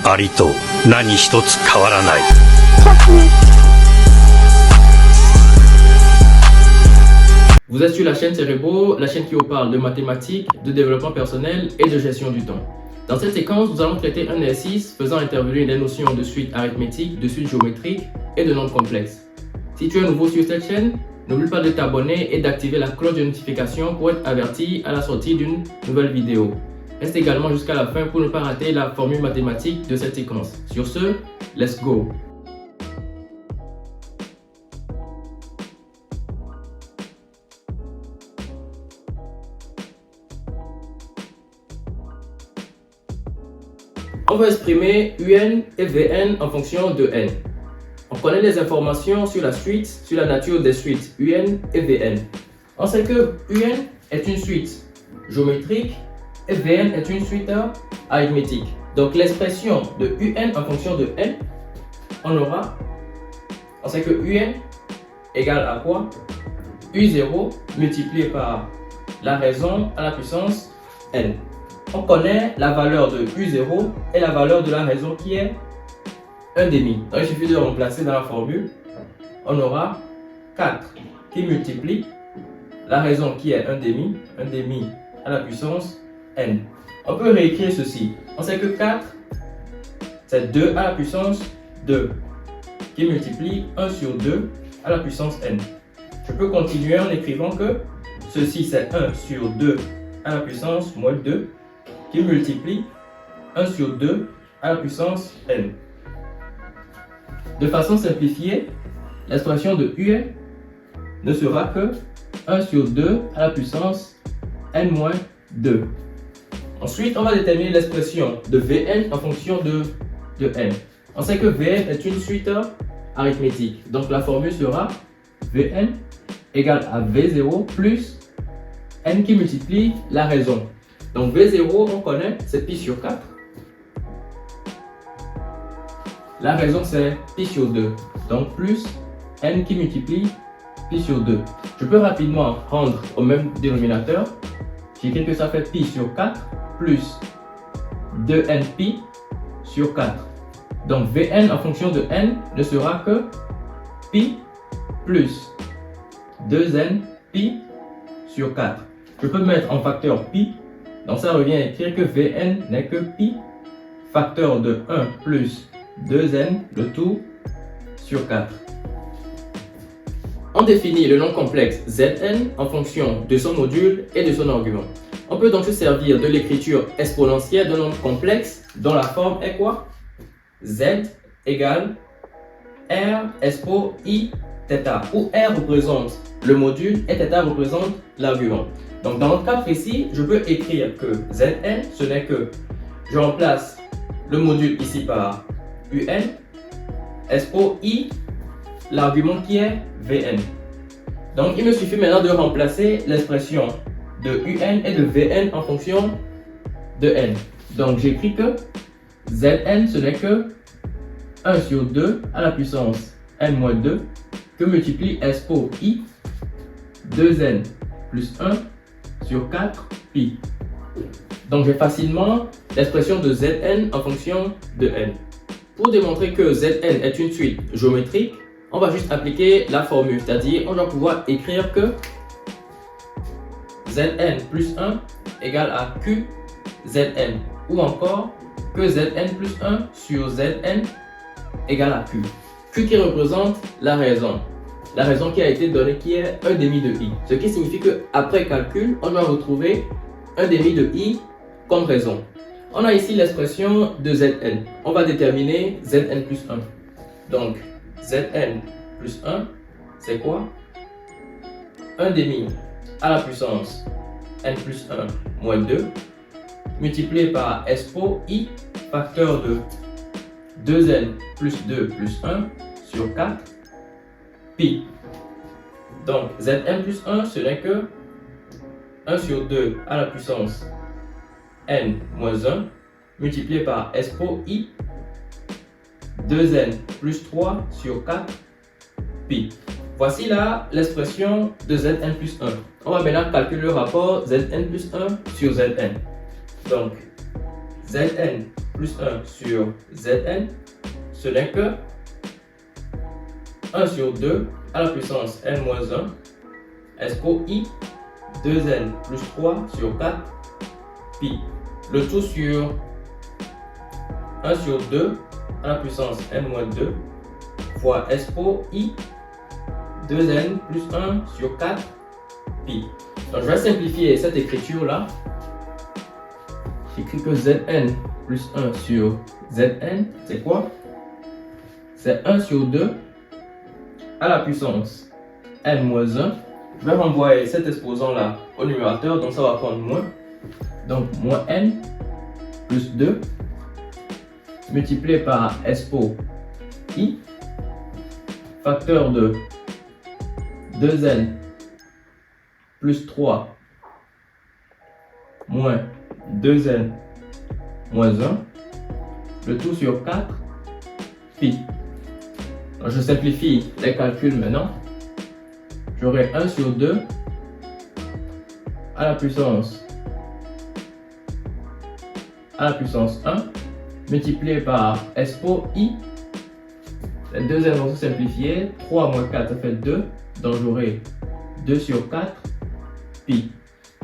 アリと何一つ変わらない。Vous êtes sur la chaîne Cerebro, la chaîne qui vous parle de mathématiques, de développement personnel et de gestion du temps. Dans cette séquence, nous allons traiter un exercice faisant intervenir des notions de suite arithmétique, de suite géométrique et de nombres complexes. Si tu es nouveau sur cette chaîne, n'oublie pas de t'abonner et d'activer la cloche de notification pour être averti à la sortie d'une nouvelle vidéo. Reste également jusqu'à la fin pour ne pas rater la formule mathématique de cette séquence. Sur ce, let's go! On va exprimer UN et VN en fonction de N. On connaît les informations sur la suite, sur la nature des suites UN et VN. On sait que UN est une suite géométrique et VN est une suite arithmétique. Donc l'expression de UN en fonction de N, on sait que UN égale à quoi? U0 multiplié par la raison à la puissance N. On connaît la valeur de U0 et la valeur de la raison qui est 1 demi. Donc il suffit de remplacer dans la formule. On aura 4 qui multiplie la raison qui est 1 demi à la puissance N. On peut réécrire ceci. On sait que 4, c'est 2 à la puissance 2 qui multiplie 1 sur 2 à la puissance N. Je peux continuer en écrivant que ceci c'est 1 sur 2 à la puissance moins 2 qui multiplie 1 sur 2 à la puissance N. De façon simplifiée, l'expression de UN ne sera que 1 sur 2 à la puissance N moins 2. Ensuite, on va déterminer l'expression de Vn en fonction de N. On sait que Vn est une suite arithmétique. Donc la formule sera Vn égale à V0 plus N qui multiplie la raison. Donc V0, on connaît, c'est pi sur 4. La raison, c'est pi sur 2. Donc plus N qui multiplie pi sur 2. Je peux rapidement rendre au même dénominateur. J'écris que ça fait pi sur 4 plus 2N pi sur 4. Donc Vn en fonction de N ne sera que pi plus 2N pi sur 4. Je peux mettre en facteur pi. Donc ça revient à écrire que Vn n'est que pi facteur de 1 plus 2n le tout sur 4. On définit le nombre complexe Zn en fonction de son module et de son argument. On peut donc se servir de l'écriture exponentielle d'un nombre complexe dont la forme est quoi? Z égale R expo I θ, où R représente le module et θ représente l'argument. Donc dans notre cas précis, je peux écrire que Zn, ce n'est que je remplace le module ici par UN, expo I, l'argument qui est Vn. Donc il me suffit maintenant de remplacer l'expression de UN et de Vn en fonction de N. Donc j'écris que Zn ce n'est que 1 sur 2 à la puissance N moins 2 que multiplie expo I 2N plus 1 sur 4 pi. Donc j'ai facilement l'expression de Zn en fonction de N. Pour démontrer que Zn est une suite géométrique, on va juste appliquer la formule, c'est-à-dire on va pouvoir écrire que Zn plus 1 égale à Q Zn, ou encore que Zn plus 1 sur Zn égale à Q. Q qui représente la raison qui a été donnée qui est 1 demi de I. Ce qui signifie qu'après calcul, on doit retrouver 1 demi de I comme raison. On a ici l'expression de Zn. On va déterminer Zn plus 1. Donc Zn plus 1, c'est quoi? 1 demi à la puissance n plus 1 moins 2 multiplié par expo I facteur de 2n plus 2 plus 1 sur 4 pi. Donc Zn plus 1 ce n'est que 1 sur 2 à la puissance n moins 1 multiplié par expo I 2n plus 3 sur 4 pi. Voici là l'expression de Zn plus 1. On va maintenant calculer le rapport Zn plus 1 sur Zn. Donc Zn plus 1 sur Zn, ce n'est que 1 sur 2 à la puissance n moins 1 expo i 2n plus 3 sur 4 pi. Le tout sur 1 sur 2 à la puissance n moins 2 fois expo i 2n plus 1 sur 4 pi. Donc je vais simplifier cette écriture là. J'écris que Zn plus 1 sur Zn, c'est quoi? C'est 1 sur 2 à la puissance n moins 1. Je vais renvoyer cet exposant là au numérateur, donc ça va prendre moins. Donc moins n plus 2 multiplié par expo i facteur de 2n plus 3 moins 2n moins 1, le tout sur 4 pi. Donc, je simplifie les calculs maintenant. J'aurai 1 sur 2 à la puissance 1 multiplié par expo i. Les deux n vont se simplifier. 3 moins 4 ça fait 2. Donc j'aurai 2 sur 4 pi.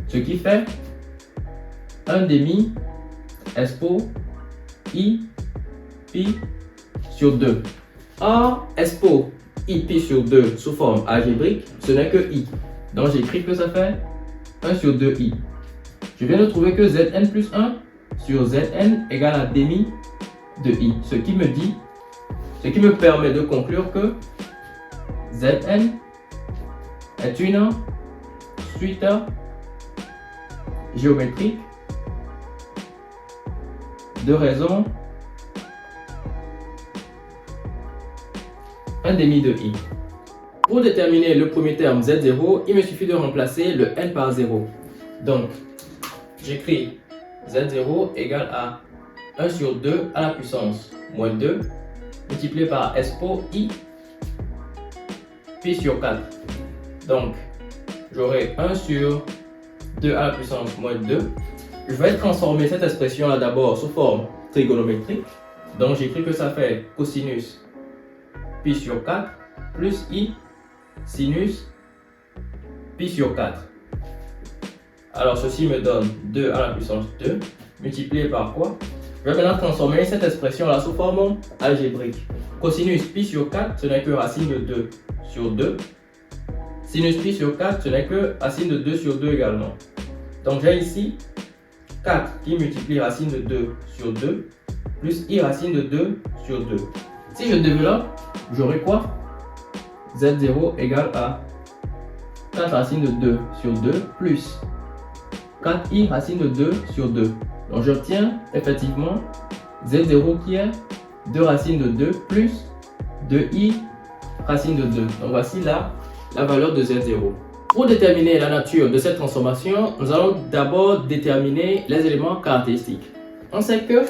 Ce qui fait 1 demi expo i pi sur 2. Or, expo i pi sur 2 sous forme algébrique, ce n'est que i. Donc j'écris que ça fait 1 sur 2 i. Je viens de trouver que Zn plus 1 sur Zn égale à demi de i. Ce qui me permet de conclure que Zn est une suite géométrique de raisons 1 demi de i. Pour déterminer le premier terme Z0, il me suffit de remplacer le n par 0. Donc, j'écris Z0 égale à 1 sur 2 à la puissance moins 2 multiplié par expo i pi sur 4. Donc, j'aurai 1 sur 2 à la puissance moins 2. Je vais transformer cette expression-là d'abord sous forme trigonométrique. Donc, j'écris que ça fait cosinus pi sur 4 plus i sinus pi sur 4. Alors, ceci me donne 2 à la puissance 2 multiplié par quoi? Je vais maintenant transformer cette expression-là sous forme algébrique. Cosinus pi sur 4, ce n'est que racine de 2 sur 2. Sinus pi sur 4, ce n'est que racine de 2 sur 2 également. Donc j'ai ici 4 qui multiplie racine de 2 sur 2 plus i racine de 2 sur 2. Si je développe, j'aurai quoi? Z0 égale à 4 racine de 2 sur 2 plus 4i racine de 2 sur 2. Donc j'obtiens effectivement Z0 qui est 2 racines de 2 plus 2i racine de 2. Donc voici là la valeur de Z0. Pour déterminer la nature de cette transformation, nous allons d'abord déterminer les éléments caractéristiques. On sait que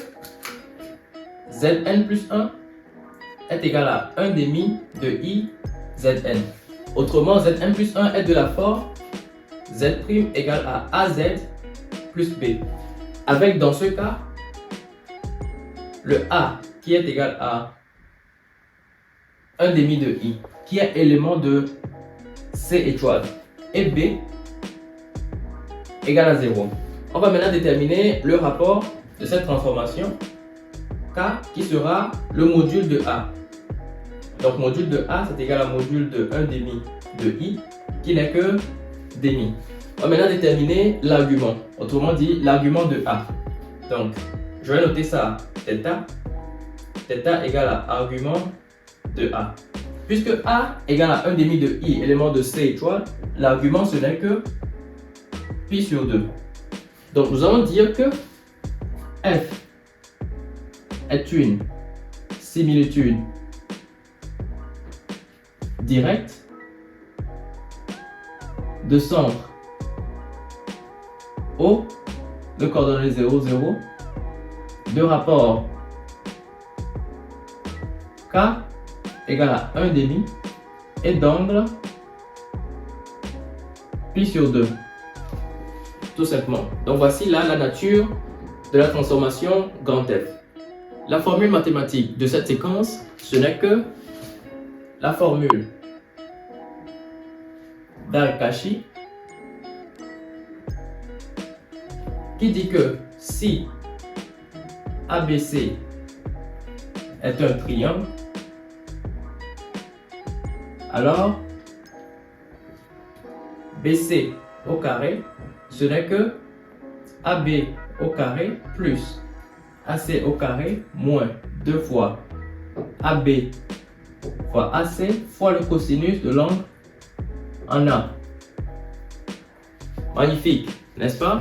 Zn plus 1 est égal à 1 demi de i Zn. Autrement, Zn plus 1 est de la forme Z' égale à AZ plus B. Avec dans ce cas, le A qui est égal à 1 demi de i, qui est élément de C étoile, et B égale à 0. On va maintenant déterminer le rapport de cette transformation K qui sera le module de A. Donc module de A c'est égal à module de 1 demi de I qui n'est que demi. On va maintenant déterminer l'argument, autrement dit l'argument de A. Donc je vais noter ça θ. Θ égale à argument de A. Puisque A égale à 1 demi de I, élément de C étoile, l'argument ce n'est que pi sur 2. Donc nous allons dire que F est une similitude directe de centre O de coordonnées 0, 0 de rapport K égale à 1 demi et d'angle pi sur 2. Tout simplement. Donc voici là la nature de la transformation grand F. La formule mathématique de cette séquence, ce n'est que la formule d'Al-Kashi qui dit que si ABC est un triangle, alors BC au carré, ce n'est que AB au carré plus AC au carré moins 2 fois AB fois AC fois le cosinus de l'angle en A. Magnifique, n'est-ce pas?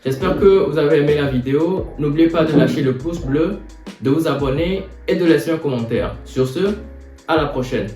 J'espère que vous avez aimé la vidéo. N'oubliez pas de lâcher le pouce bleu, de vous abonner et de laisser un commentaire. Sur ce, à la prochaine.